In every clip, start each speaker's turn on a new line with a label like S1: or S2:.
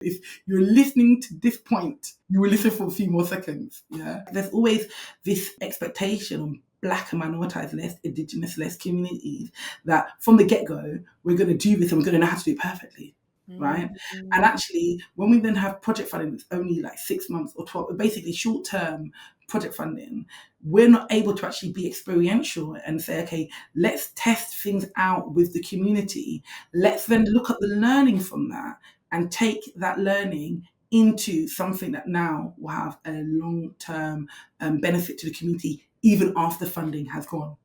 S1: If you're listening to this point, you will listen for a few more seconds. Yeah. There's always this expectation on Black and minoritized, less Indigenous, less communities that from the get-go, we're going to do this and we're going to know how to do it perfectly. Right. And actually, when we then have project funding that's only like 6 months or 12, basically short-term project funding, we're not able to actually be experiential and say, okay, let's test things out with the community. Let's then look at the learning from that and take that learning into something that now will have a long-term benefit to the community, even after funding has gone.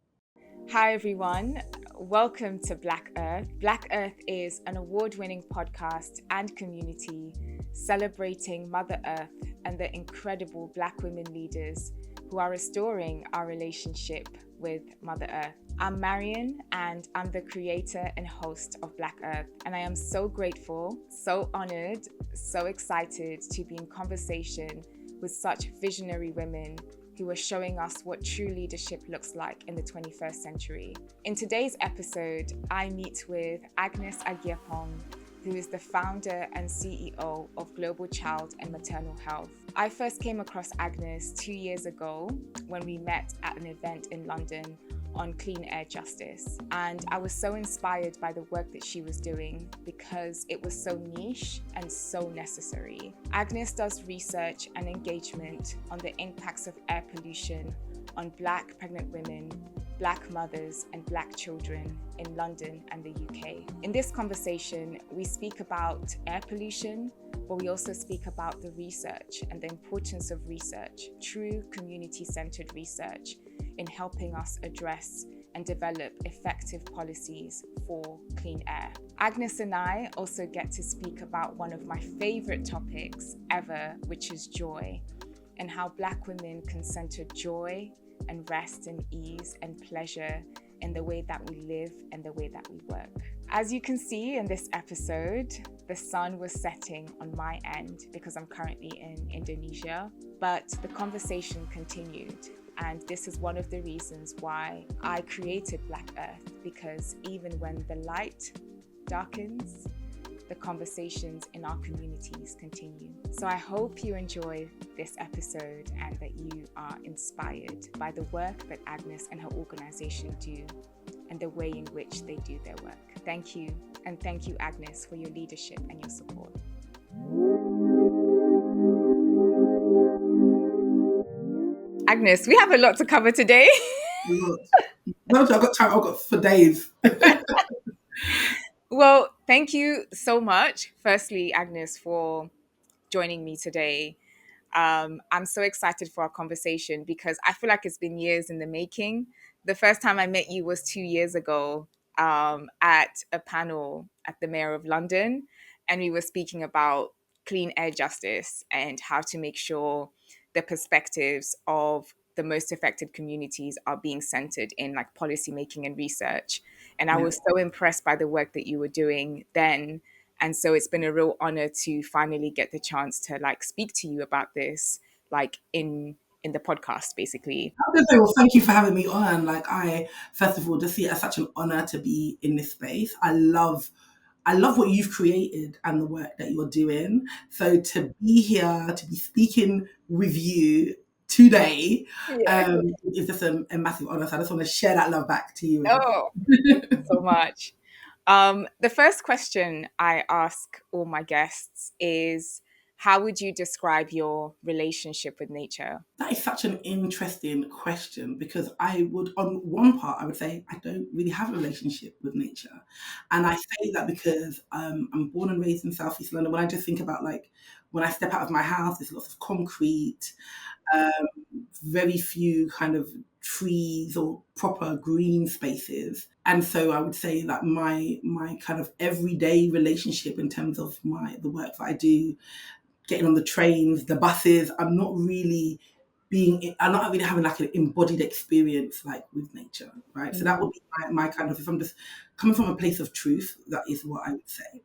S2: Hi, everyone. Welcome to Black Earth. Black Earth is an award-winning podcast and community celebrating Mother Earth and the incredible Black women leaders who are restoring our relationship with Mother Earth. I'm Marion, and I'm the creator and host of Black Earth. And I am so grateful, so honored, so excited to be in conversation with such visionary women who are showing us what true leadership looks like in the 21st century. In today's episode, I meet with Agnes Agyepong, who is the founder and CEO of Global Child and Maternal Health. I first came across Agnes 2 years ago when we met at an event in London on clean air justice. And I was so inspired by the work that she was doing because it was so niche and so necessary. Agnes does research and engagement on the impacts of air pollution on Black pregnant women, Black mothers, and Black children in London and the UK. In this conversation, we speak about air pollution, but we also speak about the research and the importance of research, true community-centered research, in helping us address and develop effective policies for clean air. Agnes and I also get to speak about one of my favorite topics ever, which is joy, and how Black women can center joy and rest and ease and pleasure in the way that we live and the way that we work. As you can see in this episode, the sun was setting on my end because I'm currently in Indonesia, but the conversation continued. And this is one of the reasons why I created Black Earth, because even when the light darkens, the conversations in our communities continue. So I hope you enjoy this episode and that you are inspired by the work that Agnes and her organization do and the way in which they do their work. Thank you. And thank you, Agnes, for your leadership and your support. Agnes, we have a lot to cover today.
S1: No, I've got time. I've got for days.
S2: Well, thank you so much, firstly, Agnes, for joining me today. I'm so excited for our conversation because I feel like it's been years in the making. The first time I met you was 2 years ago at a panel at the Mayor of London, and we were speaking about clean air justice and how to make sure the perspectives of the most affected communities are being centered in like policy making and research. And I was so impressed by the work that you were doing then. And so it's been a real honor to finally get the chance to like speak to you about this, like in the podcast, basically.
S1: I was gonna say, well, thank you for having me on. Like, I first of all just see it as such an honor to be in this space. I love what you've created and the work that you're doing. So to be here, to be speaking with you today, is just a massive honor. So I just want to share that love back to you.
S2: Oh, so much. The first question I ask all my guests is, how would you describe your relationship with nature?
S1: That is such an interesting question because I would, on one part, I would say I don't really have a relationship with nature. And I say that because I'm born and raised in Southeast London. When I just think about like, when I step out of my house, there's lots of concrete, very few kind of trees or proper green spaces. And so I would say that my kind of everyday relationship in terms of the work that I do, getting on the trains, the buses, I'm not really having like an embodied experience like with nature, right? Mm-hmm. So that would be my kind of, if I'm just coming from a place of truth, that is what I would say.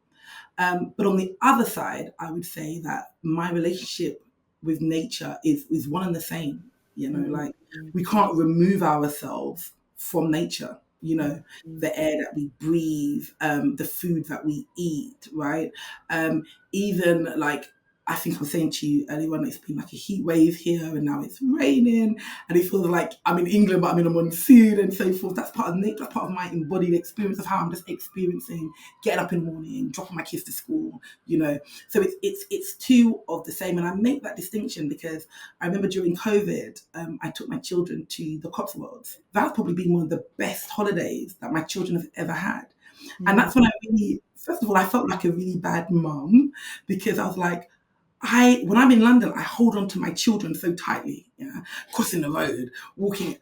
S1: But on the other side, I would say that my relationship with nature is one and the same, you know, like we can't remove ourselves from nature. you know, the air that we breathe, the food that we eat, right? Um, Even like, I think I was saying to you earlier on, it's been like a heat wave here and now it's raining and it feels like I'm in England, but I'm in a monsoon and so forth. That's part of nature, that's part of my embodied experience of how I'm just experiencing getting up in the morning, dropping my kids to school, you know. So it's two of the same. And I make that distinction because I remember during COVID, I took my children to the Cotswolds. That's probably been one of the best holidays that my children have ever had. And
S2: Mm.
S1: that's when I really, first of all, I felt like a really bad mum because I was like, when I'm in London, I hold on to my children so tightly, yeah, crossing the road, walking.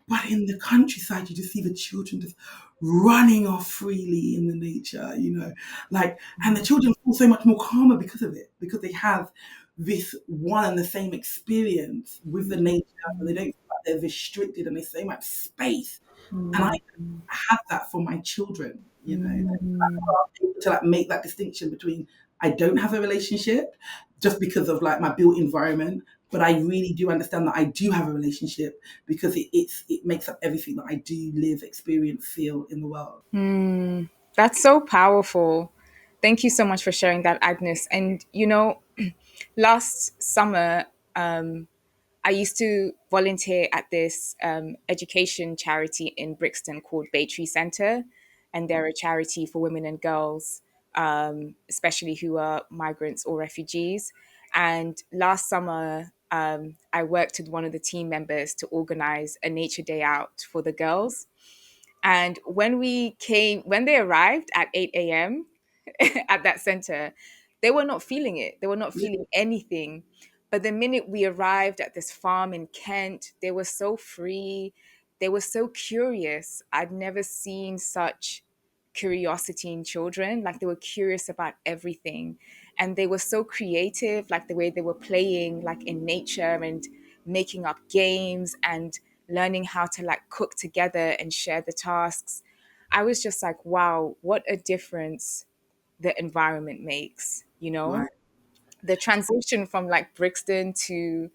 S1: But in the countryside, you just see the children just running off freely in the nature, you know, like, and the children feel so much more calmer because of it, because they have this one and the same experience with the nature, and they don't feel like they're restricted and there's so much space. And I have that for my children, you know.
S2: Mm.
S1: Able to like make that distinction between I don't have a relationship just because of like my built environment, but I really do understand that I do have a relationship because it makes up everything that I do live, experience, feel in the world.
S2: Mm. That's so powerful. Thank you so much for sharing that, Agnes. And last summer, I used to volunteer at this education charity in Brixton called Baytree Centre, and they're a charity for women and girls, especially who are migrants or refugees. And last summer, I worked with one of the team members to organize a nature day out for the girls. And when they arrived at 8 a.m. at that center, they were not feeling it. They were not
S1: Yeah,
S2: feeling anything. But the minute we arrived at this farm in Kent, they were so free. They were so curious. I'd never seen such curiosity in children. Like they were curious about everything. And they were so creative, like the way they were playing, like in nature and making up games and learning how to like cook together and share the tasks. I was just like, wow, what a difference the environment makes, you know?
S1: right,
S2: The transition from like Brixton to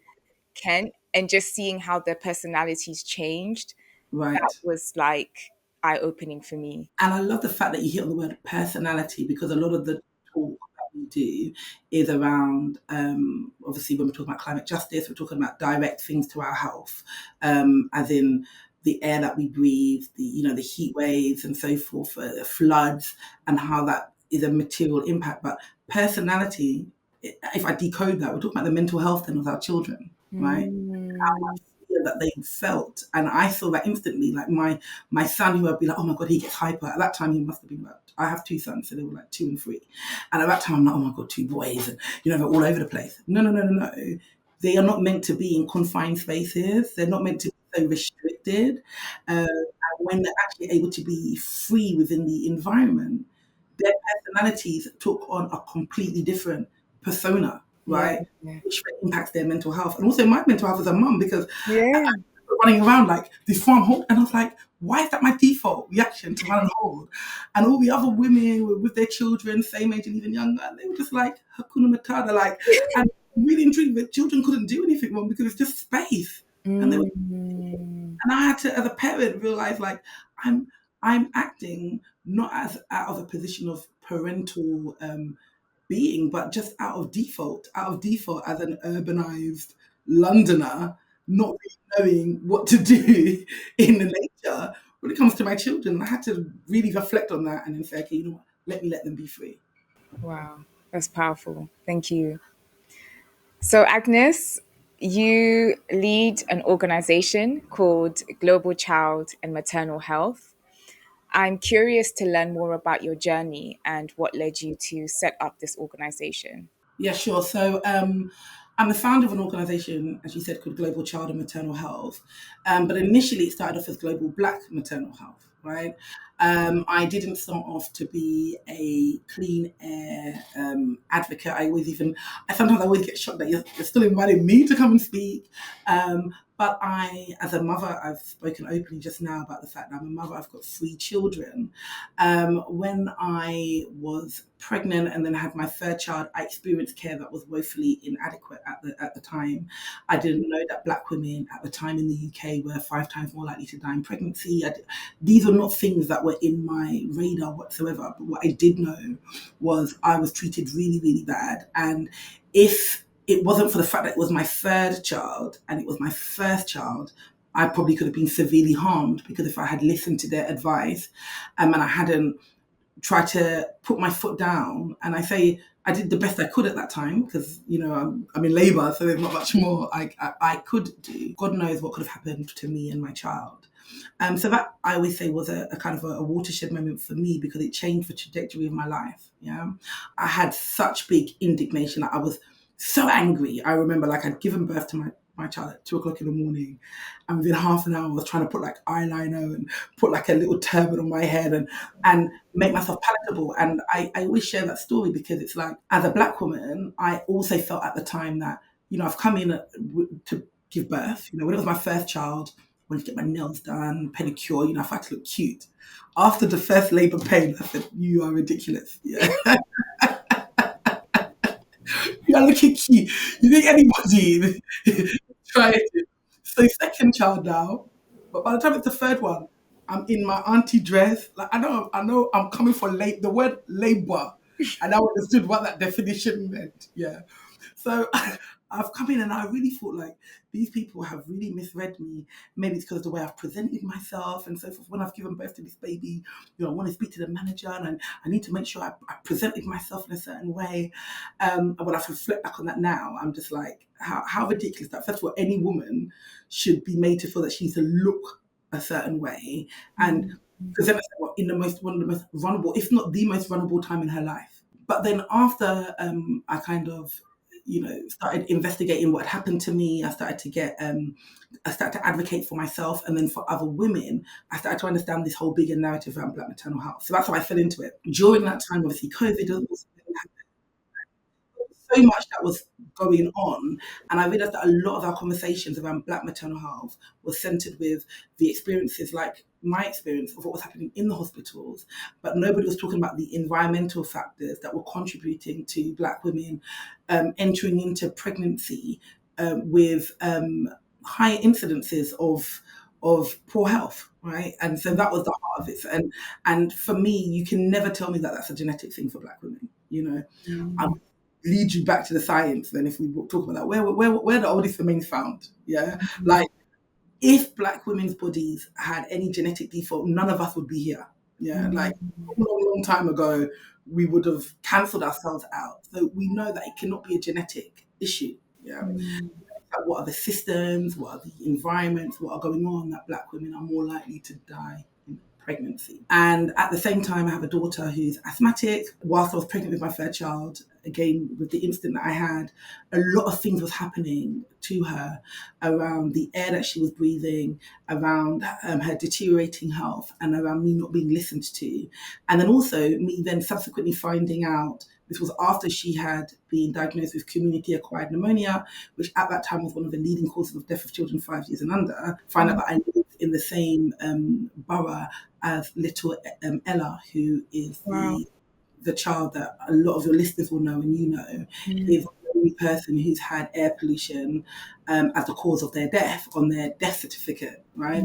S2: Kent and just seeing how their personalities changed, that
S1: right.
S2: was like eye opening for me.
S1: And I love the fact that you hit on the word personality because a lot of the talk that we do is around, obviously, when we're talking about climate justice, we're talking about direct things to our health, as in the air that we breathe, the heat waves and so forth, the floods, and how that is a material impact. But personality, if I decode that, we're talking about the mental health then of our children, right?
S2: Mm.
S1: Fear that they felt, and I saw that instantly. Like my son, who I'd be like, oh my god, he gets hyper. At that time, he must have been about. I have two sons, so they were like 2 and 3, and at that time, I'm like, oh my god, two boys, and they're all over the place. No, no, no, no, no. They are not meant to be in confined spaces. They're not meant to be so restricted. And when they're actually able to be free within the environment, their personalities took on a completely different persona,
S2: Yeah.
S1: right? Which impacts their mental health. And also my mental health as a mum, because I
S2: Yeah.
S1: was running around like this farm hold, and I was like, why is that my default reaction to run and hold? And all the other women were with their children, same age and even younger, and they were just like, Hakuna Matata, like, and really intrigued that children couldn't do anything wrong because it's just space. And they were
S2: Mm.
S1: and I had to, as a parent, realize like I'm I'm acting not as out of a position of parental being, but just out of default as an urbanized Londoner, not really knowing what to do in the nature when it comes to my children. I had to really reflect on that and then say, okay, you know what, let me let them be free.
S2: Wow. That's powerful. Thank you. So, Agnes, you lead an organization called Global Child and Maternal Health. I'm curious to learn more about your journey and what led you to set up this organization.
S1: Yeah, sure. So I'm the founder of an organization, as you said, called Global Child and Maternal Health. But initially, it started off as Global Black Maternal Health, right? I didn't start off to be a clean air advocate. I sometimes I always get shocked that you're still inviting me to come and speak. But as a mother, I've spoken openly just now about the fact that I'm a mother. I've got 3 children. When I was pregnant and then had my third child, I experienced care that was woefully inadequate at the time. I didn't know that Black women at the time in the UK were 5 times more likely to die in pregnancy. These are not things that were in my radar whatsoever. But what I did know was I was treated really, really bad. And if it wasn't for the fact that it was my third child and it was my first child, I probably could have been severely harmed, because if I had listened to their advice and I hadn't tried to put my foot down, and I say I did the best I could at that time, because I'm in labour, so there's not much more I could do. God knows what could have happened to me and my child. So that, I always say, was a kind of a watershed moment for me, because it changed the trajectory of my life. Yeah, I had such big indignation. I was so angry. I remember, like, I'd given birth to my child at 2 o'clock in the morning, and within half an hour I was trying to put like eyeliner and put like a little turban on my head and make myself palatable. And I always share that story, because it's like, as a Black woman, I also felt at the time that, I've come in to give birth. When it was my first child, I wanted to get my nails done, pedicure, I had to look cute. After the first labour pain, I said, you are ridiculous. Yeah. You are looking cute. You think anybody try it? So second child now, but by the time it's the third one, I'm in my auntie dress. Like, I know I'm coming for the word labor, and I understood what that definition meant. Yeah. So I've come in and I really thought, like, these people have really misread me. Maybe it's because of the way I've presented myself and so forth. When I've given birth to this baby, I want to speak to the manager, and I need to make sure I presented myself in a certain way. And when I reflect back on that now, I'm just like, how ridiculous that, first of all, any woman should be made to feel that she needs to look a certain way and present herself in one of the most vulnerable, if not the most vulnerable time in her life. But then after I kind of started investigating what had happened to me, I started to advocate for myself, and then for other women, I started to understand this whole bigger narrative around Black maternal health. So that's how I fell into it. During that time, obviously, COVID was so much that was going on, and I realized that a lot of our conversations around Black maternal health was centered with the experiences, like my experience of what was happening in the hospitals, but nobody was talking about the environmental factors that were contributing to Black women entering into pregnancy with high incidences of poor health, right? And so that was the heart of it. And for me, you can never tell me that that's a genetic thing for Black women. I lead you back to the science. Then, if we talk about that, where the oldest remains found, yeah, like, if Black women's bodies had any genetic default, none of us would be here. Yeah, like, a long time ago, we would have cancelled ourselves out. So we know that it cannot be a genetic issue. Yeah. What are the systems, what are the environments, what are going on that Black women are more likely to die in pregnancy. And at the same time, I have a daughter who's asthmatic. Whilst I was pregnant with my third child, again, with the incident that I had, a lot of things was happening to her around the air that she was breathing, around her deteriorating health, and around me not being listened to. And then also me then subsequently finding out, this was after she had been diagnosed with community-acquired pneumonia, which at that time was one of the leading causes of death of children 5 years and under. Find out that I lived in the same borough as little Ella, who is the child that a lot of your listeners will know, and is the only person who's had air pollution as the cause of their death on their death certificate, right?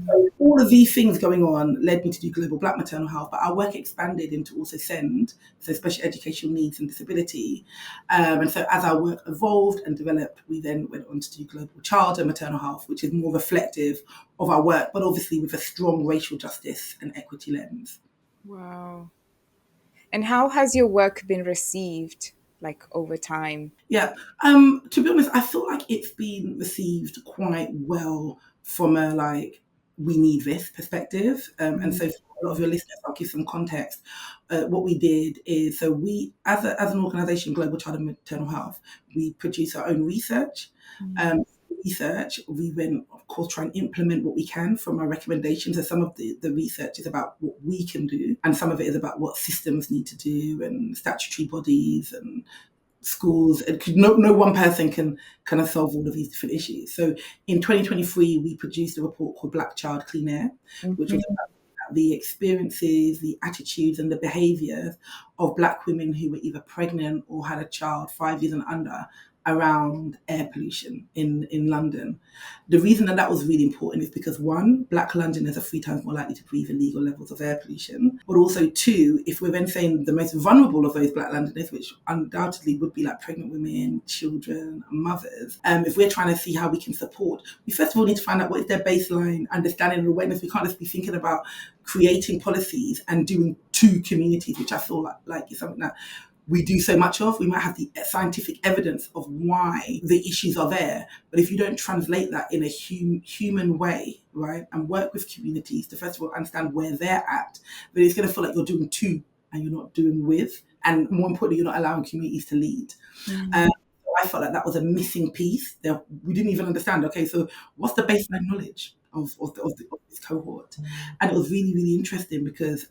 S1: So all of these things going on led me to do Global Black Maternal Health, but our work expanded into also SEND, so special educational needs and disability. And so as our work evolved and developed, we then went on to do Global Child and Maternal Health, which is more reflective of our work, but obviously with a strong racial justice and equity lens.
S2: Wow. And how has your work been received, like, over time?
S1: Yeah, to be honest, I feel like it's been received quite well from a, like, we need this perspective. And so for a lot of your listeners, I'll give some context. What we did is, so we, as an organisation, Global Child and Maternal Health, we produce our own research. We then, of course, try and implement what we can from our recommendations. So some of the research is about what we can do, and some of it is about what systems need to do, and statutory bodies and schools, and no one person can kind of solve all of these different issues. So in 2023, we produced a report called Black Child Clean Air, which was
S2: Mhm.
S1: about the experiences, the attitudes, and the behaviours of Black women who were either pregnant or had a child 5 years and under around air pollution in London. The reason that that was really important is because one, Black Londoners are 3 times more likely to breathe illegal levels of air pollution. But also two, if we're then saying the most vulnerable of those Black Londoners, which undoubtedly would be like pregnant women, children, and mothers, if we're trying to see how we can support, we first of all need to find out what is their baseline understanding and awareness. We can't just be thinking about creating policies and doing to communities, which I feel like is something that we do so much of. We might have the scientific evidence of why the issues are there, but if you don't translate that in a human way, right, and work with communities to first of all understand where they're at, then it's going to feel like you're doing to and you're not doing with, and more importantly, you're not allowing communities to lead.
S2: Mhm.
S1: Um, I felt like that was a missing piece. We didn't even understand. Okay, so what's the baseline knowledge of this cohort? And it was really, really interesting because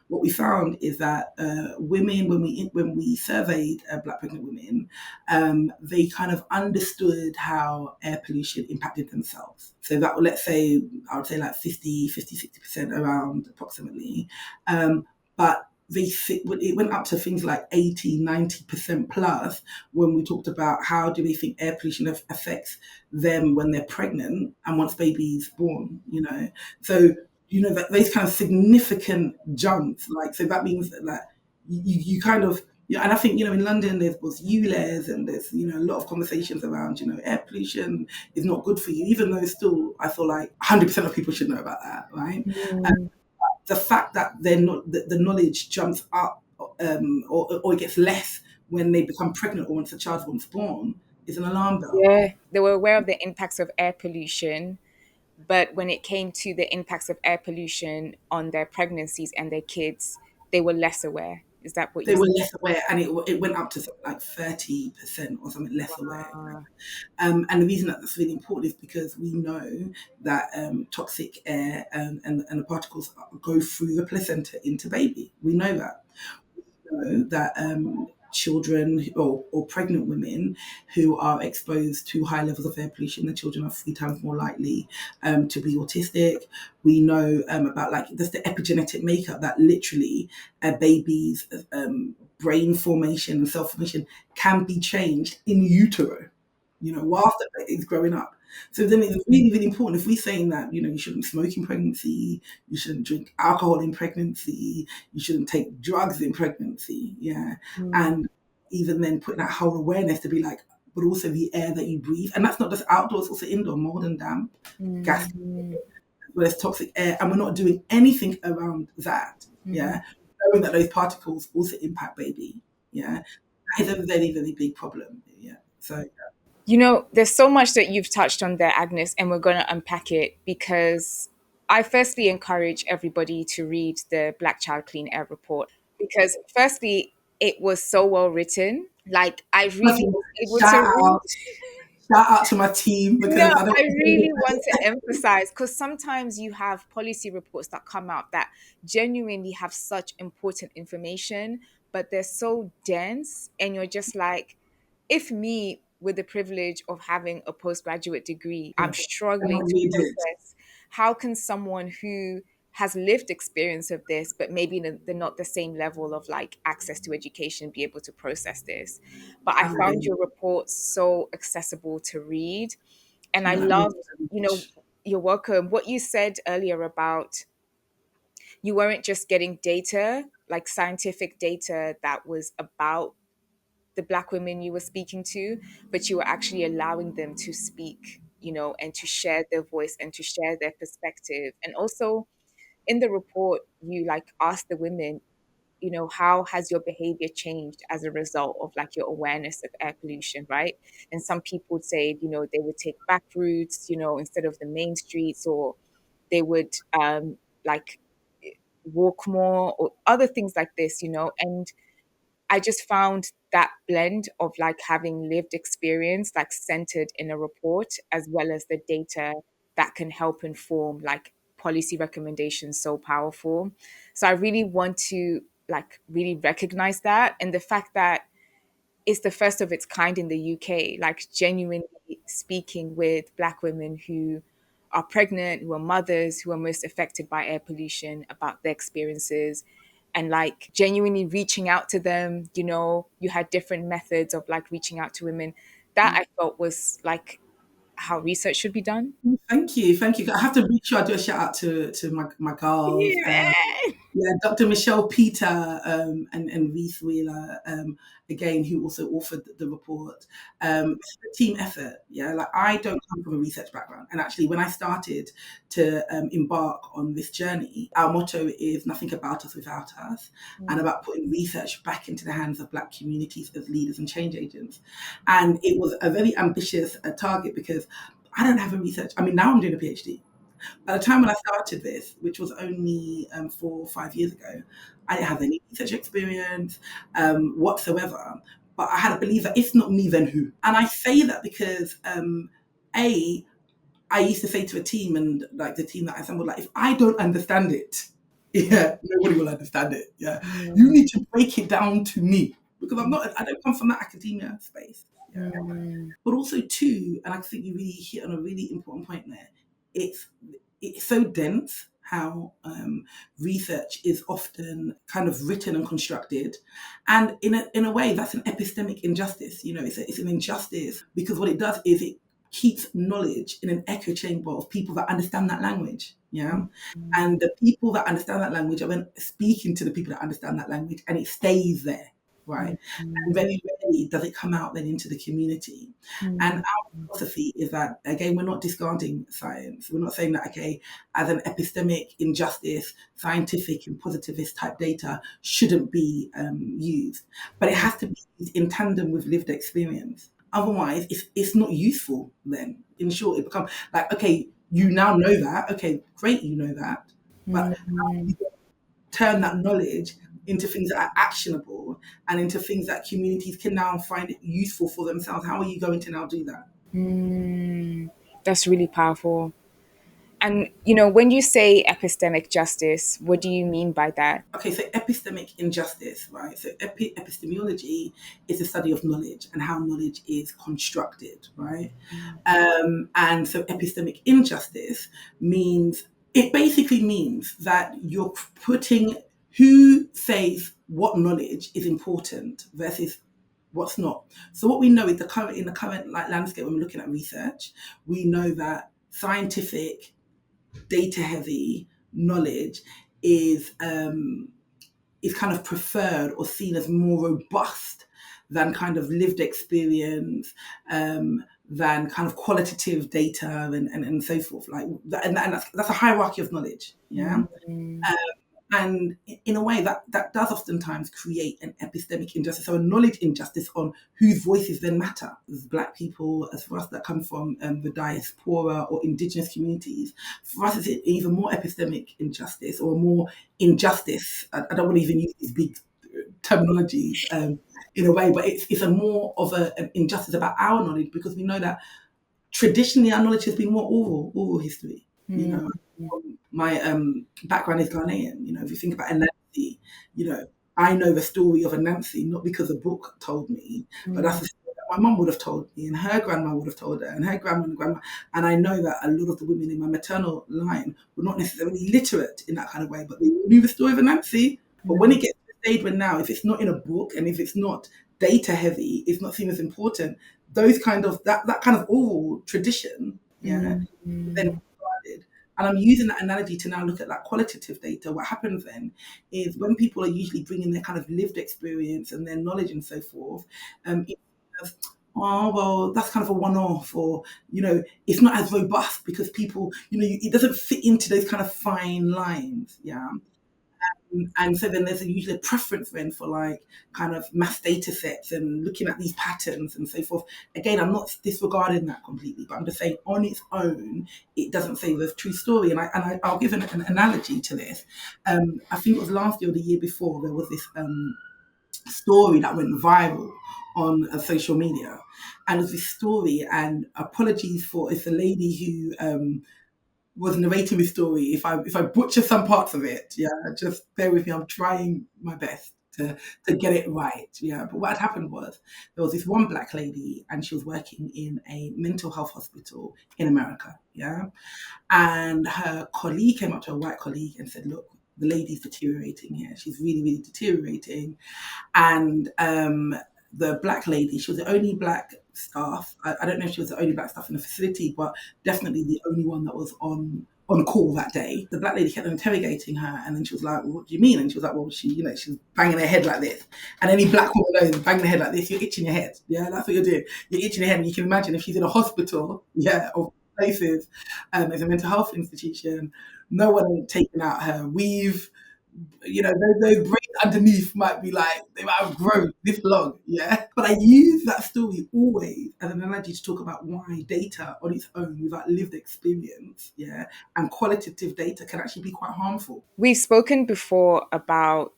S1: what we found is that women, when we surveyed Black pregnant women, they kind of understood how air pollution impacted themselves. So that, let's say, I would say like 60% around approximately. But it went up to things like 80, 90% plus when we talked about how do they think air pollution affects them when they're pregnant and once baby's born. So, that those kind of significant jumps, like, so that means that, like, you kind of, yeah, and I think, in London there was ULEZ and there's, a lot of conversations around, air pollution is not good for you, even though still I feel like 100% of people should know about that, right?
S2: Mm.
S1: The fact that they're not the knowledge jumps up, or it gets less when they become pregnant or once the child's once born is an alarm bell.
S2: Yeah, they were aware of the impacts of air pollution, but when it came to the impacts of air pollution on their pregnancies and their kids, they were less aware. Is that what
S1: They
S2: you
S1: were
S2: said?
S1: less aware, and it went up to something like 30% or something less aware.
S2: Wow.
S1: And the reason that that's really important is because we know that toxic air and the particles go through the placenta into baby. We know that. That children or pregnant women who are exposed to high levels of air pollution, the children are 3 times more likely to be autistic. We know about, like, just the epigenetic makeup, that literally a baby's brain formation and cell formation can be changed in utero, whilst the baby's growing up. So then it's really, really important if we're saying that, you shouldn't smoke in pregnancy, you shouldn't drink alcohol in pregnancy, you shouldn't take drugs in pregnancy, yeah.
S2: Mm.
S1: And even then putting that whole awareness to be like, but also the air that you breathe. And that's not just outdoors, also indoor, mold and damp, gas,
S2: Mm.
S1: as well as toxic air. And we're not doing anything around that,
S2: Mhm.
S1: yeah. Knowing that those particles also impact baby, yeah. That is a very, very big problem, yeah. So,
S2: There's so much that you've touched on there, Agnes, and we're going to unpack it because I firstly encourage everybody to read the Black Child Clean Air report because, firstly, it was so well written. Like, I
S1: first
S2: really
S1: of all,
S2: was able to
S1: shout
S2: read.
S1: out Shout out to my team
S2: No,
S1: because I don't.
S2: I really want to emphasize because sometimes you have policy reports that come out that genuinely have such important information, but they're so dense, and you're just like, if me with the privilege of having a postgraduate degree, I'm struggling
S1: Cannot
S2: to
S1: read it.
S2: process, how can someone who has lived experience of this, but maybe they're not the same level of like access to education, be able to process this? But I found
S1: Um,
S2: your report so accessible to read. And I
S1: that means
S2: loved,
S1: so
S2: you know,
S1: much.
S2: you're welcome. What you said earlier about you weren't just getting data, like scientific data that was about the Black women you were speaking to, but you were actually allowing them to speak, and to share their voice and to share their perspective. And also in the report, you like asked the women, how has your behavior changed as a result of like your awareness of air pollution, right? And some people would say, they would take back routes, instead of the main streets, or they would like walk more or other things like this, and I just found that blend of like having lived experience, like centered in a report, as well as the data that can help inform like policy recommendations so powerful. So I really want to like really recognize that and the fact that it's the first of its kind in the UK, like genuinely speaking with Black women who are pregnant, who are mothers, who are most affected by air pollution, about their experiences, and like genuinely reaching out to them. You know, you had different methods of like reaching out to women. That I felt was like how research should be done.
S1: Thank you, thank you. I have to make sure I do a shout out to my girls.
S2: Yeah.
S1: Yeah, Dr. Michelle Peter and Reese Wheeler, again, who also authored the report. It's a team effort. Yeah, like I don't come from a research background. And actually, when I started to embark on this journey, our motto is nothing about us without us, and about putting research back into the hands of Black communities as leaders and change agents. And it was a very ambitious target because I don't have a research. I mean, now I'm doing a PhD. At the time when I started this, which was only 4 or 5 years ago, I didn't have any research experience whatsoever. But I had to believe that if not me, then who? And I say that because, A, I used to say to a team and like the team that I assembled, like, if I don't understand it, yeah, nobody will understand it. Yeah. You need to break it down to me because I don't come from that academia space. Yeah. But also too, and I think you really hit on a really important point there. It's it's so dense how research is often kind of written and constructed, and in a way that's an epistemic injustice. You know, it's an injustice because what it does is it keeps knowledge in an echo chamber of people that understand that language. Yeah. And the people that understand that language are then speaking to the people that understand that language, and it stays there, right? And very rarely does it come out then into the community. And our philosophy is that, again, we're not discarding science. We're not saying that, okay, as an epistemic injustice, scientific and positivist type data shouldn't be used, but it has to be used in tandem with lived experience. Otherwise, it's not useful then. In short, it becomes like, okay, you now know that. Okay, great, you know that. But how do you turn that knowledge into things that are actionable and into things that communities can now find it useful for themselves? How are you going to now do that?
S2: That's really powerful. And, you know, when you say epistemic justice, what do you mean by that?
S1: Okay, so epistemic injustice, right? So epistemology is the study of knowledge and how knowledge is constructed, right? And so epistemic injustice it basically means that you're putting who says what knowledge is important versus what's not. So what we know is in the current like landscape when we're looking at research, we know that scientific, data heavy knowledge is kind of preferred or seen as more robust than kind of lived experience, than kind of qualitative data and so forth. Like and that's a hierarchy of knowledge. Yeah. And in a way that does oftentimes create an epistemic injustice, so a knowledge injustice on whose voices then matter. As Black people, as for us that come from the diaspora or indigenous communities, for us it's an even more epistemic injustice or more injustice. I don't want to even use these big terminologies in a way, but it's a more of an injustice about our knowledge because we know that traditionally our knowledge has been more oral history. You know, my background is Ghanaian. You know, if you think about Anansi, you know, I know the story of Anansi not because a book told me, but that's the story that my mum would have told me, and her grandma would have told her, and her grandma and grandma. And I know that a lot of the women in my maternal line were not necessarily literate in that kind of way, but they knew the story of Anansi. But when it gets to the stage where now, if it's not in a book and if it's not data heavy, it's not seen as important. Those kind of that kind of oral tradition, yeah, then provided. And I'm using that analogy to now look at that qualitative data. What happens then is when people are usually bringing their kind of lived experience and their knowledge and so forth, oh well, that's kind of a one-off, or you know, it's not as robust because people, you know, it doesn't fit into those kind of fine lines, yeah. And so then there's usually a preference then for like kind of mass data sets and looking at these patterns and so forth. Again, I'm not disregarding that completely, but I'm just saying on its own, it doesn't say the true story. And I'll give an analogy to this. I think it was last year or the year before, there was this story that went viral on social media. And it was this story, and apologies for it's a lady who was narrating this story. If I butcher some parts of it, yeah, just bear with me. I'm trying my best to get it right. Yeah. But what had happened was there was this one black lady and she was working in a mental health hospital in America. Yeah. And her colleague came up to a white colleague and said, look, the lady's deteriorating here. She's really, really deteriorating. And the black lady, she was the only black staff. I don't know if she was the only black staff in the facility, but definitely the only one that was on call that day. The black lady kept on interrogating her, and then she was like, well, "What do you mean?" And she was like, "Well, she was banging her head like this." And any black woman knows, banging her head like this, you're itching your head. Yeah, that's what you're doing. You're itching your head, and you can imagine if she's in a hospital, yeah, or places, as a mental health institution, no one ain't taking out her weave. Those braids underneath might be like, they might have grown this long, yeah? But I use that story always as an analogy to talk about why data on its own, without lived experience, yeah, and qualitative data can actually be quite harmful.
S2: We've spoken before about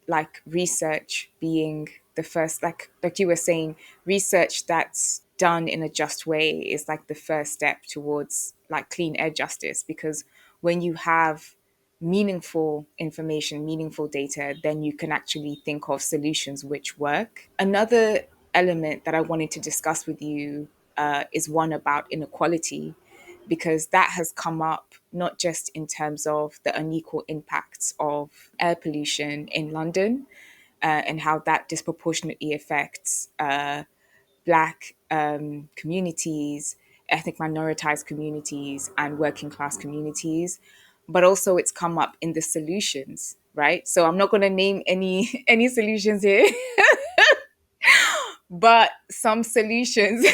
S2: like research being the first, like you were saying, research that's done in a just way is like the first step towards like clean air justice, because when you have meaningful information, meaningful data, then you can actually think of solutions which work. Another element that I wanted to discuss with you is one about inequality, because that has come up not just in terms of the unequal impacts of air pollution in London, and how that disproportionately affects Black communities, ethnic minoritized communities, and working class communities, but also it's come up in the solutions, right? So I'm not going to name any solutions here, but some solutions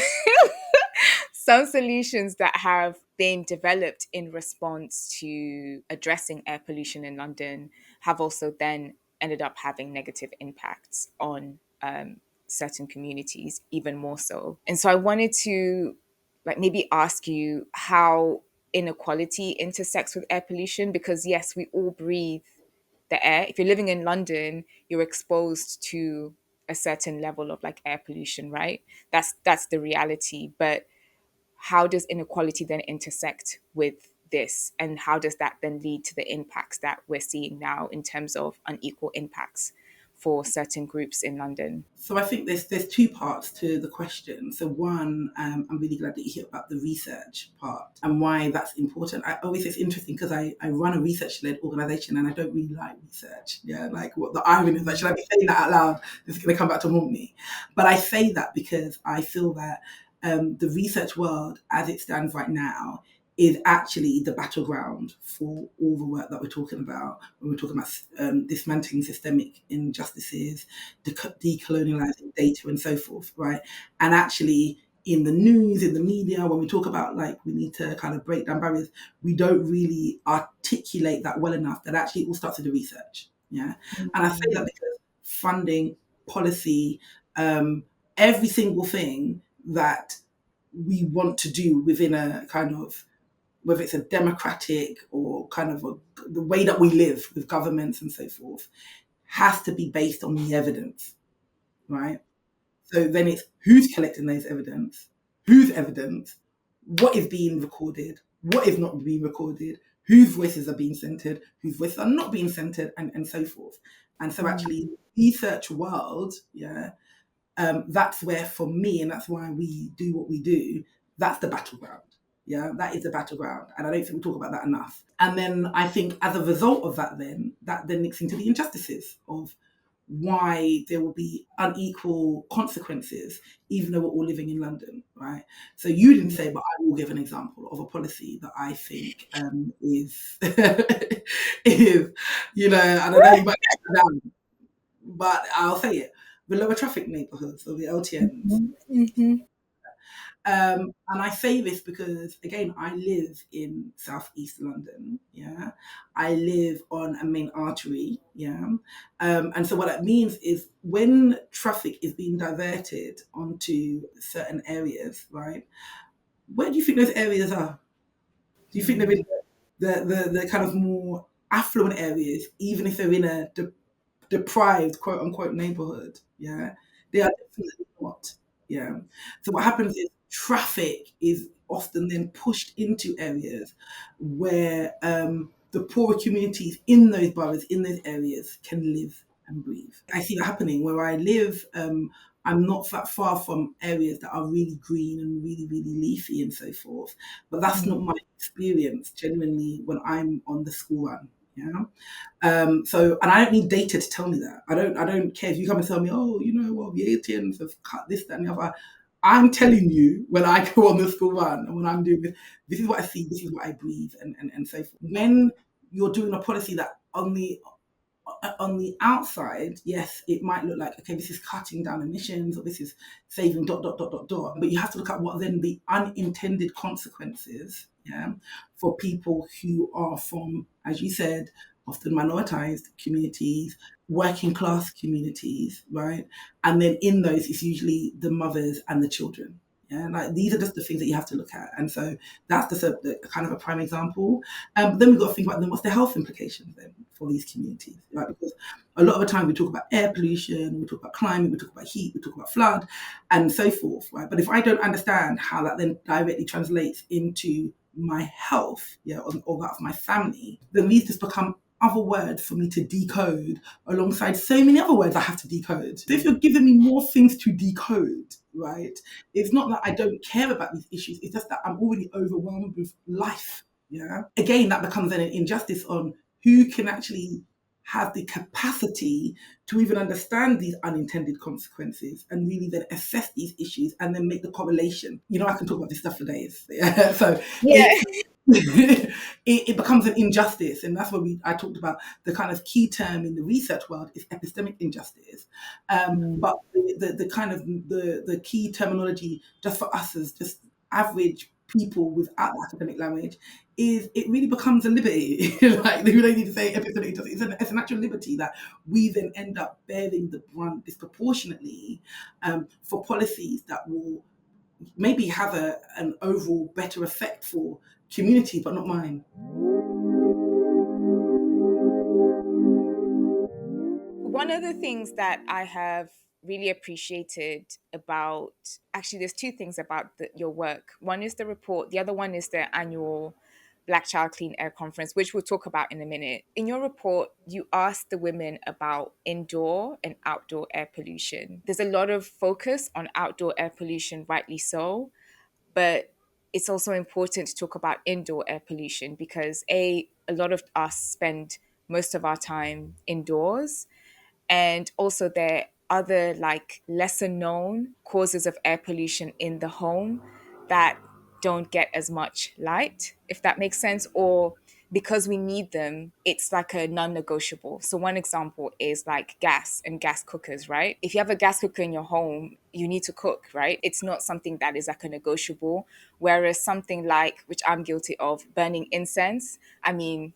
S2: some solutions that have been developed in response to addressing air pollution in London have also then ended up having negative impacts on certain communities, even more so. And so I wanted to like maybe ask you how inequality intersects with air pollution, because yes, we all breathe the air. If you're living in London, you're exposed to a certain level of like air pollution, right? That's the reality. But how does inequality then intersect with this? And how does that then lead to the impacts that we're seeing now in terms of unequal impacts for certain groups in London?
S1: So I think there's two parts to the question. So one, I'm really glad that you hit about the research part and why that's important. I always it's interesting because I run a research-led organization and I don't really like research. Yeah, like what the irony is, like, should I be saying that out loud? This is going to come back to haunt me. But I say that because I feel that the research world, as it stands right now, is actually the battleground for all the work that we're talking about when we're talking about dismantling systemic injustices, decolonializing data, and so forth, right? And actually, in the news, in the media, when we talk about like we need to kind of break down barriers, we don't really articulate that well enough that actually it all starts with the research. Yeah. And I say that because funding, policy, every single thing that we want to do within a kind of, whether it's a democratic or kind of the way that we live with governments and so forth, has to be based on the evidence, right? So then it's who's collecting those evidence, whose evidence, what is being recorded, what is not being recorded, whose voices are being centered, whose voices are not being centered, and so forth. And so actually, research world, yeah, that's where for me, and that's why we do what we do, that's the battleground. Yeah, that is the battleground. And I don't think we talk about that enough. And then I think as a result of that, that then links into the injustices of why there will be unequal consequences, even though we're all living in London, right? So you didn't say, but I will give an example of a policy that I think is, is, I don't know, you might get it down, but I'll say it. The lower traffic neighbourhoods, or the LTNs.
S2: Mm-hmm.
S1: And I say this because, again, I live in southeast London. Yeah, I live on a main artery. Yeah, and so what that means is when traffic is being diverted onto certain areas, right? Where do you think those areas are? Do you think they're in the kind of more affluent areas, even if they're in a deprived, quote unquote, neighborhood? Yeah, they are definitely not. Yeah. So what happens is traffic is often then pushed into areas where the poorer communities in those boroughs, in those areas, can live and breathe. I see that happening where I live. I'm not that far from areas that are really green and really, really leafy and so forth. But that's not my experience genuinely when I'm on the school run. Yeah. And I don't need data to tell me that. I don't care if you come and tell me, oh, well, the ATMs have cut this, that, and the other. I'm telling you when I go on the school run and when I'm doing this is what I see, this is what I breathe, and so forth. When you're doing a policy that on the outside, yes, it might look like, okay, this is cutting down emissions or this is saving ... But you have to look at what then the unintended consequences, yeah, for people who are from, as you said, often minoritized communities, working class communities, right? And then in those, it's usually the mothers and the children. Yeah, like these are just the things that you have to look at. And so that's just a kind of a prime example. Then we've got to think about then what's the health implications then for these communities, right? Because a lot of the time we talk about air pollution, we talk about climate, we talk about heat, we talk about flood, and so forth, right? But if I don't understand how that then directly translates into my health, yeah, or that of my family, then these just become other words for me to decode alongside so many other words I have to decode. So if you're giving me more things to decode, right, it's not that I don't care about these issues, it's just that I'm already overwhelmed with life. Yeah. Again, that becomes an injustice on who can actually have the capacity to even understand these unintended consequences and really then assess these issues and then make the correlation. I can talk about this stuff for days. Yeah. So
S2: Yeah.
S1: it's it becomes an injustice, and that's what I talked about. The kind of key term in the research world is epistemic injustice, but the kind of the key terminology just for us as just average people without the academic language is it really becomes a liberty. Like we don't need to say epistemic injustice. It's an actual liberty that we then end up bearing the brunt disproportionately for policies that will maybe have an overall better effect for community, but not mine.
S2: One of the things that I have really appreciated about, actually, there's two things about your work. One is the report, the other one is the annual Black Child Clean Air Conference, which we'll talk about in a minute. In your report, you asked the women about indoor and outdoor air pollution. There's a lot of focus on outdoor air pollution, rightly so, but it's also important to talk about indoor air pollution because a lot of us spend most of our time indoors, and also there are other like lesser known causes of air pollution in the home that don't get as much light, if that makes sense, or because we need them, it's like a non-negotiable. So one example is like gas and gas cookers, right? If you have a gas cooker in your home, you need to cook, right? It's not something that is like a negotiable. Whereas something like, which I'm guilty of, burning incense, I mean,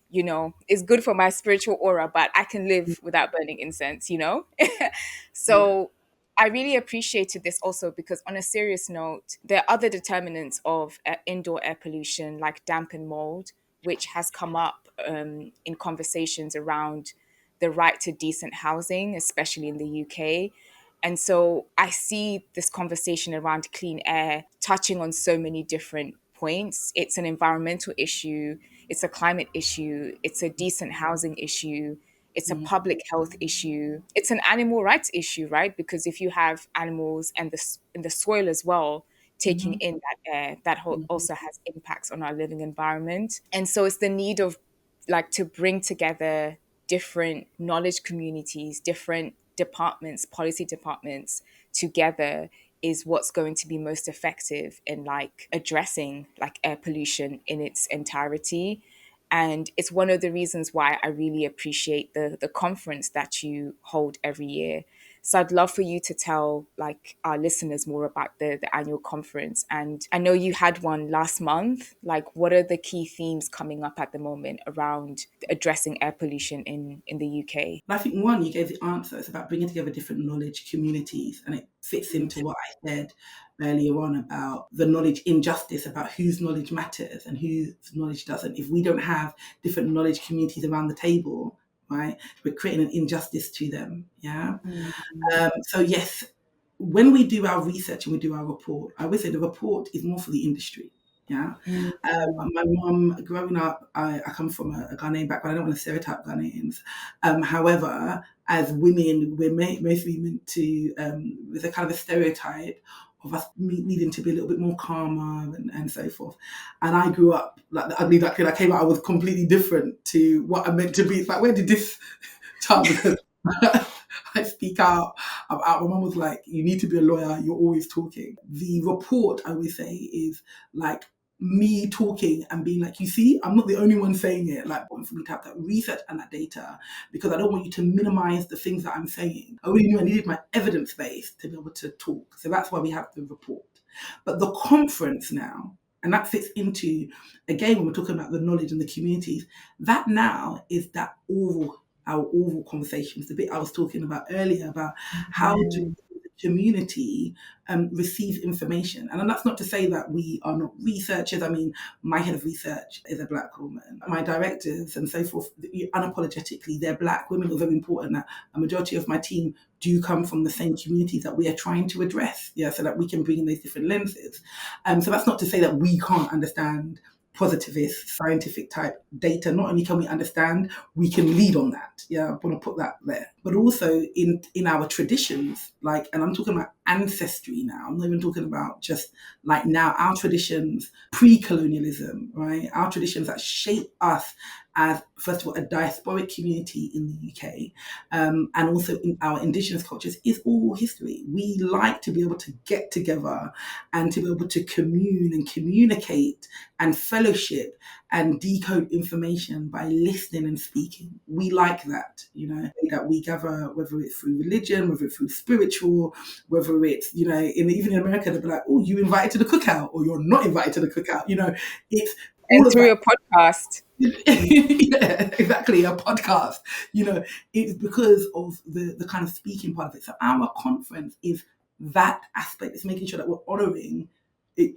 S2: it's good for my spiritual aura, but I can live without burning incense.
S1: Yeah.
S2: So I really appreciated this also because, on a serious note, there are other determinants of indoor air pollution like damp and mold, which has come up in conversations around the right to decent housing, especially in the UK. And so I see this conversation around clean air touching on so many different points. It's an environmental issue, it's a climate issue, it's a decent housing issue, it's a public health issue, it's an animal rights issue, right? Because if you have animals and the soil as well taking
S1: Mm-hmm.
S2: in that air, that
S1: Mm-hmm.
S2: also has impacts on our living environment. And so it's the need of like to bring together different knowledge communities, different departments, policy departments together is what's going to be most effective in like addressing like air pollution in its entirety. And it's one of the reasons why I really appreciate the conference that you hold every year. So I'd love for you to tell like our listeners more about the annual conference. And I know you had one last month. Like, what are the key themes coming up at the moment around addressing air pollution in the UK?
S1: But I think one, you gave the answer. It's about bringing together different knowledge communities, and it fits into what I said earlier on about the knowledge injustice, about whose knowledge matters and whose knowledge doesn't. If we don't have different knowledge communities around the table, right, we're creating an injustice to them. Yeah. So yes, when we do our research and we do our report, I would say the report is more for the industry. Yeah.
S2: Mm.
S1: My mum, growing up, I come from a Ghanaian background. I don't want to stereotype Ghanaians. However, as women, we're mostly meant to, there's a kind of a stereotype of us needing to be a little bit more calmer and so forth. And I grew up like the ugly duckling. I came out, I was completely different to what I meant to be. It's like, where did this child, because I speak out. I'm out. My mum was like, you need to be a lawyer. You're always talking. The report, I would say, is like me talking and being like, you see, I'm not the only one saying it. Like, for me to have that research and that data, because I don't want you to minimize the things that I'm saying. I really knew I needed my evidence base to be able to talk. So that's why we have the report. But the conference now, and that fits into, again, when we're talking about the knowledge and the communities, that now is that our oral conversations, the bit I was talking about earlier about how do
S2: Mm.
S1: the community receive information. And that's not to say that we are not researchers. I mean, my head of research is a black woman. My directors and so forth, unapologetically, they're black women. It's very important that a majority of my team do come from the same communities that we are trying to address, yeah, so that we can bring in those different lenses. So that's not to say that we can't understand positivist, scientific type data. Not only can we understand, we can lead on that. Yeah, I want to put that there. But also in our traditions, like, and I'm talking about ancestry now. I'm not even talking about just like now, our traditions, pre-colonialism, right? Our traditions that shape us as, first of all, a diasporic community in the UK, and also in our indigenous cultures, is all history. We like to be able to get together and to be able to commune and communicate and fellowship and decode information by listening and speaking. We like that, that we gather, whether it's through religion, whether it's through spiritual, whether it's, even in America, they'll be like, oh, you invited to the cookout, or you're not invited to the cookout. It's
S2: And
S1: all of
S2: through
S1: that.
S2: a podcast.
S1: Yeah, exactly, a podcast. It's because of the kind of speaking part of it. So our conference is that aspect. It's making sure that we're honoring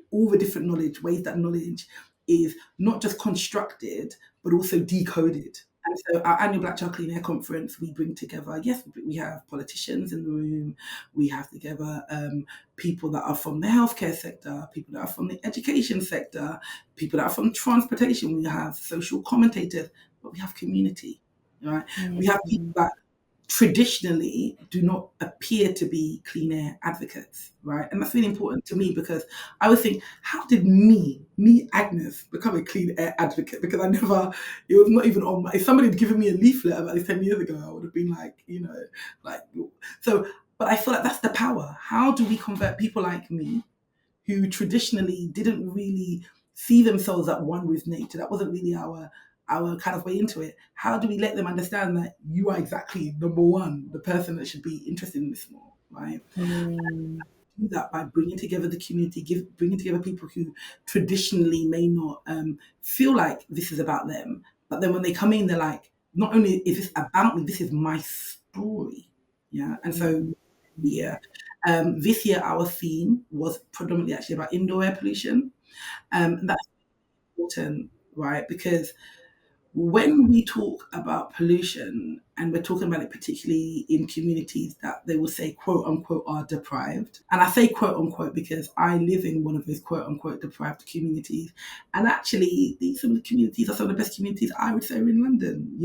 S1: all the different knowledge, ways that knowledge is not just constructed, but also decoded. And so our annual Black Child Clean Air Conference, we bring together, yes, we have politicians in the room, we have together people that are from the healthcare sector, people that are from the education sector, people that are from transportation, we have social commentators, but we have community, right? We have people
S2: Mm.
S1: that traditionally do not appear to be clean air advocates, right? And that's really important to me, because I would think, how did Agnes, become a clean air advocate? Because it was not even on if somebody had given me a leaflet about this 10 years ago, I would have been like, like, so, but I feel like that's the power. How do we convert people like me, who traditionally didn't really see themselves at one with nature? That wasn't really our kind of way into it. How do we let them understand that you are exactly number one, the person that should be interested in this more, right?
S2: Mm.
S1: Do that by bringing together the community, bringing together people who traditionally may not feel like this is about them, but then when they come in, they're like, not only is this about me, this is my story, yeah. And so,
S2: Mm.
S1: yeah, this year our theme was predominantly actually about indoor air pollution, and that's important, right? Because when we talk about pollution, and we're talking about it particularly in communities that they will say quote unquote are deprived, and I say quote unquote because I live in one of those quote unquote deprived communities, and actually some of the communities are some of the best communities I would say are in London.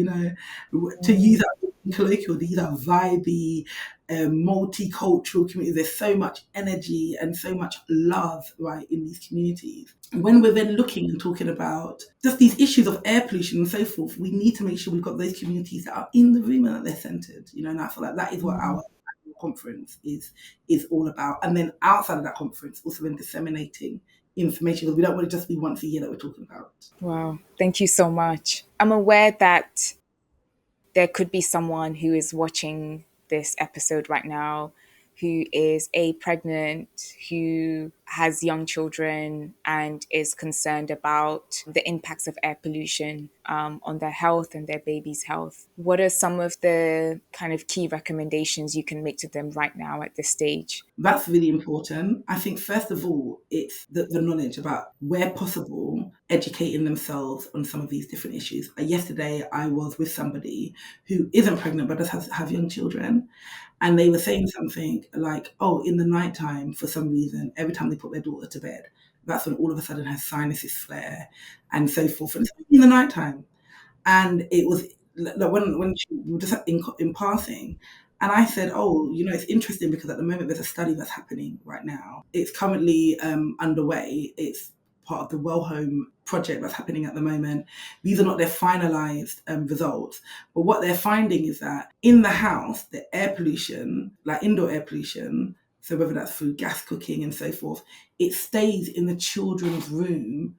S1: To use
S2: Mm.
S1: that colloquial, these are vibey, multicultural communities. There's so much energy and so much love, right, in these communities. When we're then looking and talking about just these issues of air pollution and so forth, we need to make sure we've got those communities that are in the room and that they're centered. And I feel like that is what our annual conference is all about. And then outside of that conference, also then disseminating information, because we don't want it to just be once a year that we're talking about.
S2: Wow. Thank you so much. I'm aware that there could be someone who is watching this episode right now who is pregnant, who has young children, and is concerned about the impacts of air pollution on their health and their baby's health. What are some of the kind of key recommendations you can make to them right now at this stage?
S1: That's really important. I think, first of all, it's the knowledge about, where possible, educating themselves on some of these different issues. Yesterday, I was with somebody who isn't pregnant but does have young children. And they were saying something like, oh, in the nighttime, for some reason, every time they put their daughter to bed, that's when all of a sudden her sinuses flare and so forth. And it's in the nighttime. And it was like when she we were just in passing, and I said, "Oh, it's interesting because at the moment there's a study that's happening right now. It's currently underway. It's part of the Well Home project that's happening at the moment. These are not their finalized results, but what they're finding is that in the house, the air pollution, like indoor air pollution, so whether that's through gas cooking and so forth, it stays in the children's room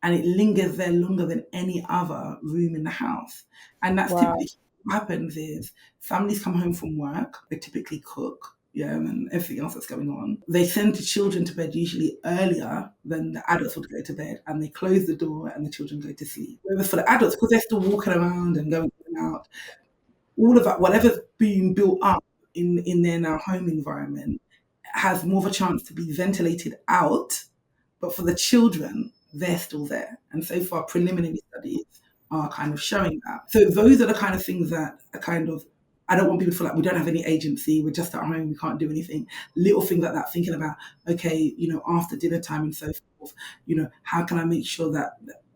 S1: and it lingers there longer than any other room in the house. And that's
S2: Wow.
S1: typically what happens is families come home from work, they typically cook, yeah, and everything else that's going on. They send the children to bed usually earlier than the adults would go to bed, and they close the door and the children go to sleep. Whereas for the adults, because they're still walking around and going in and out, all of that, whatever's being built up in their now home environment, has more of a chance to be ventilated out, but for the children, they're still there. And so far, preliminary studies are kind of showing that. So those are the kind of things that are kind of, I don't want people to feel like we don't have any agency, we're just at home, we can't do anything. Little things like that, thinking about, okay, after dinner time and so forth, how can I make sure that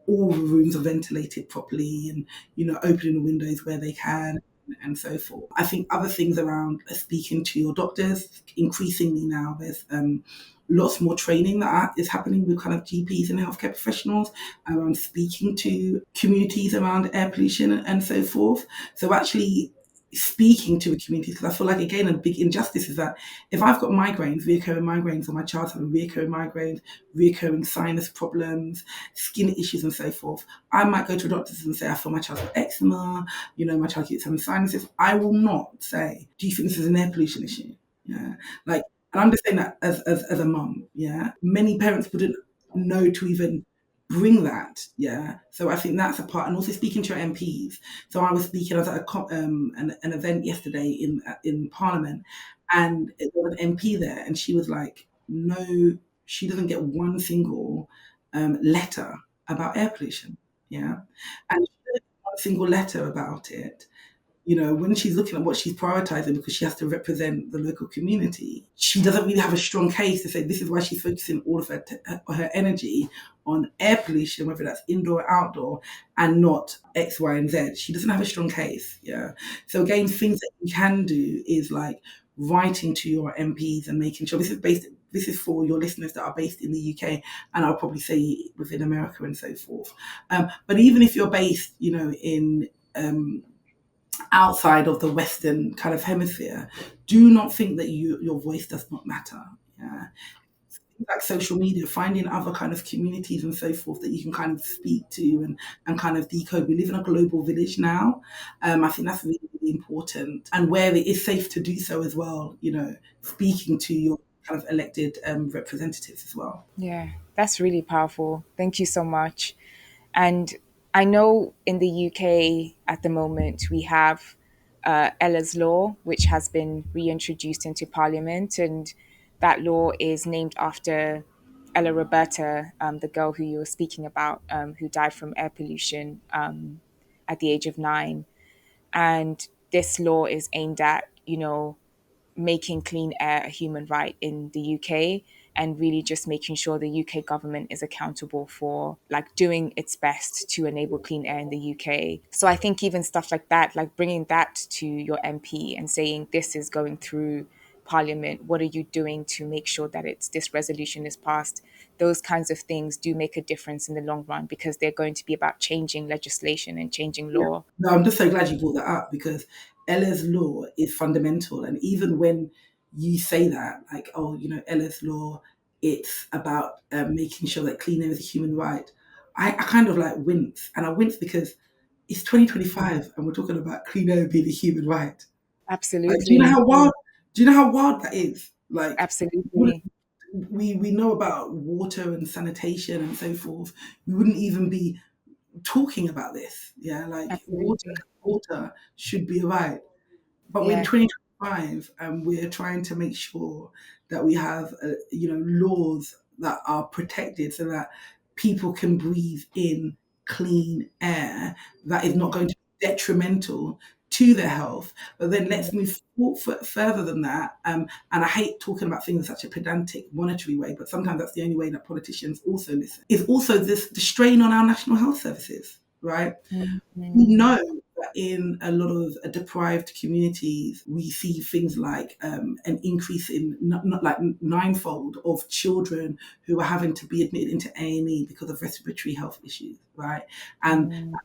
S1: all the rooms are ventilated properly and, opening the windows where they can and so forth. I think other things around speaking to your doctors, increasingly now there's lots more training that is happening with kind of GPs and healthcare professionals around speaking to communities around air pollution and so forth. So actually speaking to a community, because I feel like, again, a big injustice is that if I've got reoccurring migraines, or my child's having reoccurring migraines, reoccurring sinus problems, skin issues and so forth, I might go to a doctor and say, I feel my child's got eczema, my child keeps having sinuses. I will not say, do you think this is an air pollution issue? Yeah. Like, and I'm just saying that as a mum, yeah. Many parents wouldn't know to even bring that, yeah. So I think that's a part, and also speaking to your MPs. So I was speaking, I was at an event yesterday in Parliament, and there was an MP there, and she was like, no, she doesn't get one single letter about air pollution, yeah, and she doesn't get one single letter about it. When she's looking at what she's prioritizing because she has to represent the local community, she doesn't really have a strong case to say this is why she's focusing all of her energy on air pollution, whether that's indoor or outdoor, and not X, Y, and Z. She doesn't have a strong case. Yeah. So again, things that you can do is like writing to your MPs and making sure this is for your listeners that are based in the UK, and I'll probably say within America and so forth. But even if you're based, in outside of the Western kind of hemisphere, do not think that your voice does not matter. Yeah. Like social media, finding other kind of communities and so forth that you can kind of speak to and kind of decode. We live in a global village now. I think that's really, really important. And where it is safe to do so as well, speaking to your kind of elected representatives as well.
S2: Yeah, that's really powerful. Thank you so much. And I know in the UK at the moment we have Ella's Law, which has been reintroduced into Parliament, and that law is named after Ella Roberta, the girl who you were speaking about, who died from air pollution at the age of 9. And this law is aimed at, making clean air a human right in the UK, and really just making sure the UK government is accountable for like doing its best to enable clean air in the UK. So I think even stuff like that, like bringing that to your MP and saying this is going through Parliament, what are you doing to make sure that this resolution is passed? Those kinds of things do make a difference in the long run because they're going to be about changing legislation and changing
S1: Yeah.
S2: law.
S1: No, I'm just so glad you brought that up because Ella's law is fundamental. And even when you say that, like, oh, Ella's law, it's about making sure that clean air is a human right, I kind of like wince. And I wince because it's 2025 and we're talking about clean air being a human right. Like,
S2: Absolutely.
S1: do you know how wild that is? Like,
S2: Absolutely.
S1: we know about water and sanitation and so forth. We wouldn't even be talking about this. Yeah, like
S2: Absolutely.
S1: water should be a right. But we're in
S2: Yeah.
S1: 2025 and we're trying to make sure that we have, laws that are protected so that people can breathe in clean air that is not going to be detrimental to their health. But then let's move further than that. And I hate talking about things in such a pedantic monetary way, but sometimes that's the only way that politicians also listen, is also the strain on our national health services, right? We know that in a lot of deprived communities, we see things like an increase in not like ninefold of children who are having to be admitted into A&E because of respiratory health issues, right? And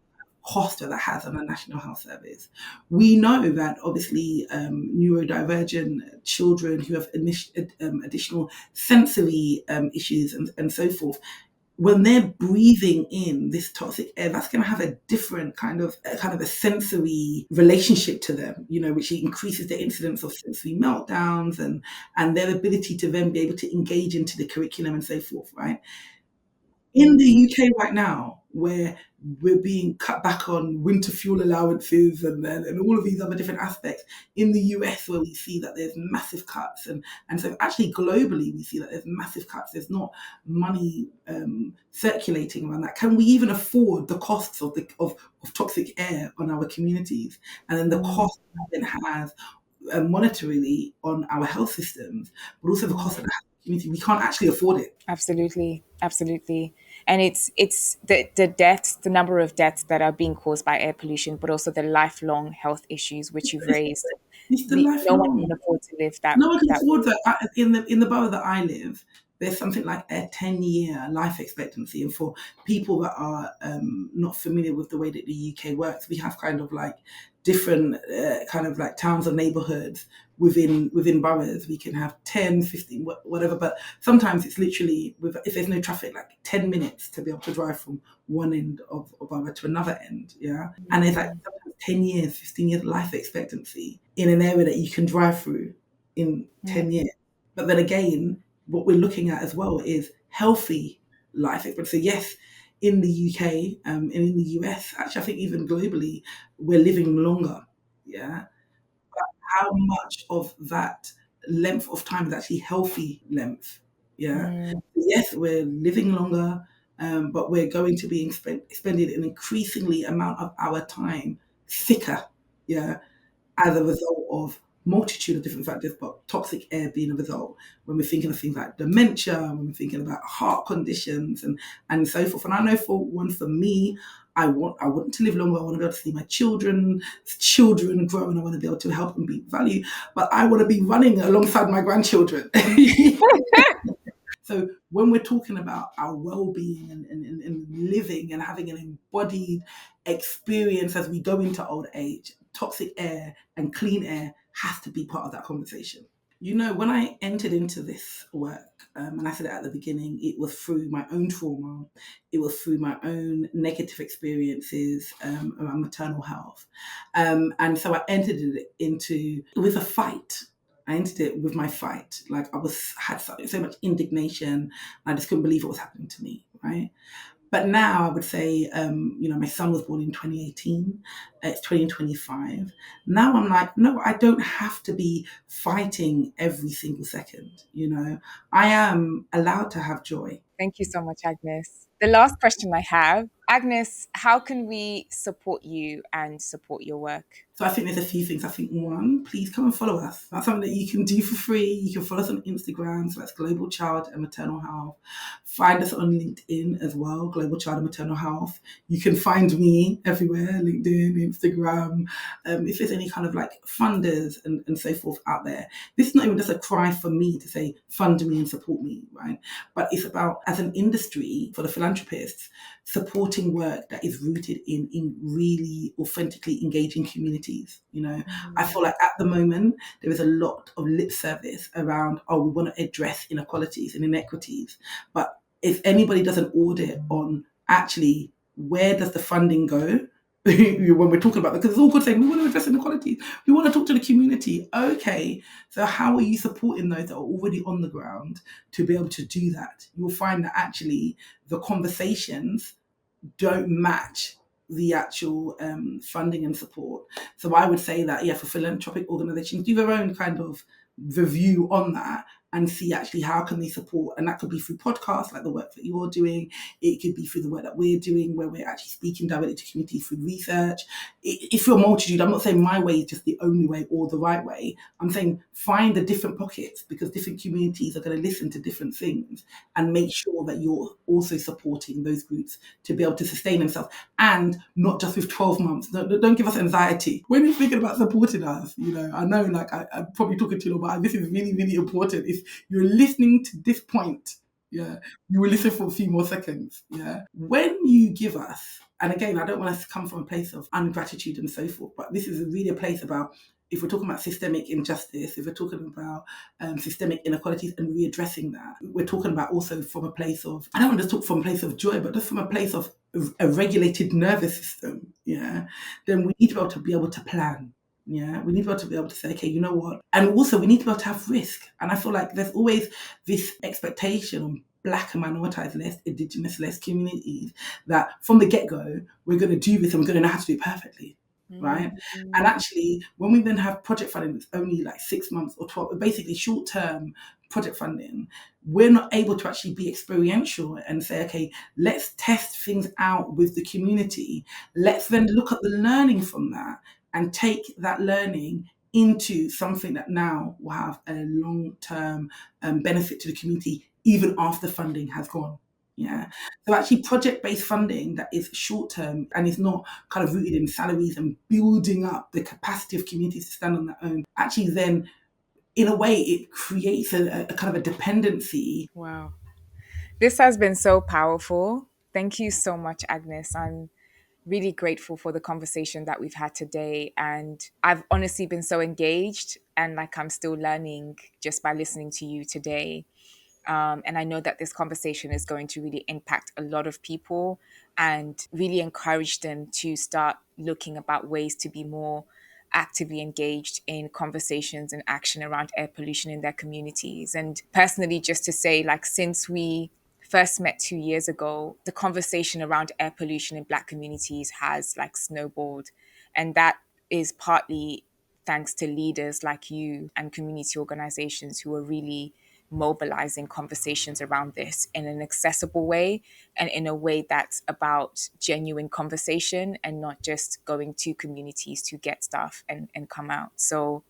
S1: cost that has on a national health service. We know that obviously neurodivergent children who have additional sensory issues and so forth, when they're breathing in this toxic air, that's going to have a different kind of a sensory relationship to them, which increases the incidence of sensory meltdowns and their ability to then be able to engage into the curriculum and so forth, right? In the UK right now, where we're being cut back on winter fuel allowances and all of these other different aspects, in the US where we see that there's massive cuts, and so actually globally we see that there's massive cuts, there's not money circulating around that. Can we even afford the costs of toxic air on our communities, and then the cost that it has monetarily on our health systems, but also the cost of the community? We can't actually afford it.
S2: Absolutely. And it's the deaths, the number of deaths that are being caused by air pollution, but also the lifelong health issues which you've raised.
S1: It's the
S2: No one
S1: lifelong.
S2: can afford to live that.
S1: No one can
S2: that
S1: afford that. In the borough that I live, there's something like a 10-year life expectancy. And for people that are not familiar with the way that the UK works, we have kind of like different kind of like towns or neighborhoods within boroughs. We can have 10, 15, whatever. But sometimes it's literally, if there's no traffic, like 10 minutes to be able to drive from one end of a borough to another end. Yeah. And it's like 10 years, 15 years life expectancy in an area that you can drive through in 10 years. But then again, what we're looking at as well is healthy life expectancy. So yes, in the UK and in the US, actually I think even globally, we're living longer. Yeah. But how much of that length of time is actually healthy length? Yeah. Yes, we're living longer, but we're going to be spending an increasingly amount of our time thicker. Yeah, as a result of multitude of different factors, but toxic air being a result. When we're thinking of things like dementia, when we're thinking about heart conditions and so forth. And I know for me, I want to live longer. I want to be able to see my children grow, and I want to be able to help them be value. But I want to be running alongside my grandchildren. So when we're talking about our well-being and living and having an embodied experience as we go into old age, toxic air and clean air has to be part of that conversation. When I entered into this work, and I said it at the beginning, it was through my own trauma, it was through my own negative experiences around maternal health. And so I entered it into with a fight. I entered it with my fight. Like had so much indignation. I just couldn't believe what was happening to me, right? But now I would say, my son was born in 2018. It's 2025. Now I'm like, no, I don't have to be fighting every single second. I am allowed to have joy.
S2: Thank you so much, Agnes. The last question I have, Agnes, how can we support you and support your work?
S1: So I think there's a few things. I think one, please come and follow us. That's something that you can do for free. You can follow us on Instagram. So that's Global Child and Maternal Health. Find us on LinkedIn as well, Global Child and Maternal Health. You can find me everywhere, LinkedIn, Instagram. If there's any kind of like funders and so forth out there, this is not even just a cry for me to say, fund me and support me, right? But it's about, as an industry, for the philanthropists, supporting work that is rooted in really authentically engaging communities. I feel like at the moment there is a lot of lip service around, we want to address inequalities and inequities, but if anybody does an audit on actually where does the funding go when we're talking about that, because it's all good saying we want to address inequalities, we want to talk to the community. Okay, so how are you supporting those that are already on the ground to be able to do that? You'll find that actually the conversations don't match the actual funding and support. So I would say that, for philanthropic organizations, do their own kind of review on that and see actually how can they support. And that could be through podcasts like the work that you're doing. It could be through the work that we're doing, where we're actually speaking directly to communities through research. If you're a multitude, I'm not saying my way is just the only way or the right way. I'm saying find the different pockets, because different communities are going to listen to different things, and make sure that you're also supporting those groups to be able to sustain themselves, and not just with 12 months. Don't give us anxiety when you're thinking about supporting us. I know, like, I'm probably talking to you, but this is really, really important. If you're listening to this point, yeah, you will listen for a few more seconds. Yeah. When you give us, and again, I don't want us to come from a place of ungratitude and so forth, but this is really a place about, if we're talking about systemic injustice, if we're talking about systemic inequalities and readdressing that, we're talking about also from a place of, I don't want to talk from a place of joy, but just from a place of a regulated nervous system, yeah, then we need to be able to plan. Yeah, we need to be able to say, okay, you know what? And also we need to be able to have risk. And I feel like there's always this expectation on Black and minoritized, Indigenous communities that from the get-go, we're going to do this and we're going to know how to do it perfectly. Right. And actually, when we then have project funding that's only like 6 months or 12, basically short-term project funding, we're not able to actually be experiential and say, okay, let's test things out with the community. Let's then look at the learning from that and take that learning into something that now will have a long-term benefit to the community, even after funding has gone. Yeah. So actually project-based funding that is short-term and is not kind of rooted in salaries and building up the capacity of communities to stand on their own, actually then, in a way, it creates a kind of a dependency.
S2: Wow. This has been so powerful. Thank you so much, Agnes. I'm really grateful for the conversation that we've had today. And I've honestly been so engaged, and like I'm still learning just by listening to you today. And I know that this conversation is going to really impact a lot of people and really encourage them to start looking about ways to be more actively engaged in conversations and action around air pollution in their communities. And personally, just to say, like, since we first met 2 years ago, the conversation around air pollution in Black communities has like snowballed. And that is partly thanks to leaders like you and community organizations who are really mobilizing conversations around this in an accessible way and in a way that's about genuine conversation and not just going to communities to get stuff and come out. So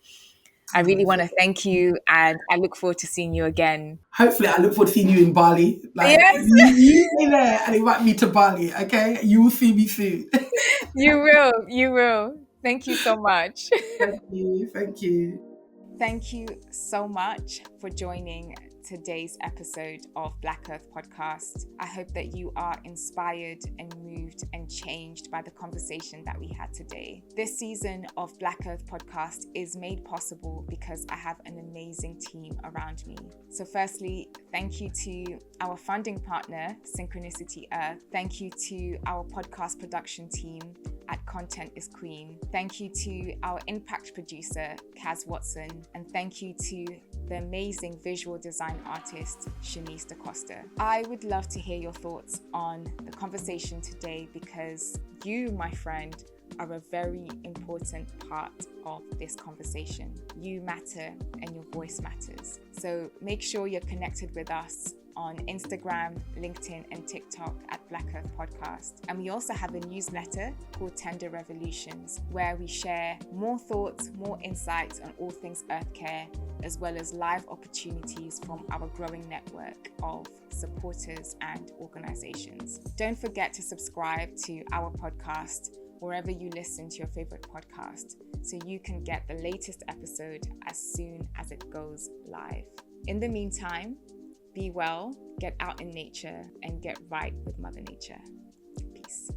S2: I really want to thank you, and I look forward to seeing you again.
S1: Hopefully, I look forward to seeing you in Bali. Like,
S2: Yes,
S1: you stay there and invite me to Bali, okay? You will see me soon.
S2: you will. You will. Thank you so much.
S1: Thank you. Thank you.
S2: Thank you so much for joining today's episode of Black Earth Podcast. I hope that you are inspired and moved and changed by the conversation that we had today. This season of Black Earth Podcast is made possible because I have an amazing team around me. So firstly, thank you to our funding partner, Synchronicity Earth. Thank you to our podcast production team at Content is Queen. Thank you to our impact producer, Kaz Watson. And thank you to the amazing visual design artist, Shanice DaCosta. I would love to hear your thoughts on the conversation today, because you, my friend, are a very important part of this conversation. You matter and your voice matters. So make sure you're connected with us on Instagram, LinkedIn, and TikTok at Black Earth Podcast. And we also have a newsletter called Tender Revolutions, where we share more thoughts, more insights on all things Earth Care, as well as live opportunities from our growing network of supporters and organizations. Don't forget to subscribe to our podcast wherever you listen to your favorite podcast, so you can get the latest episode as soon as it goes live. In the meantime, be well, get out in nature, and get right with Mother Nature. Peace.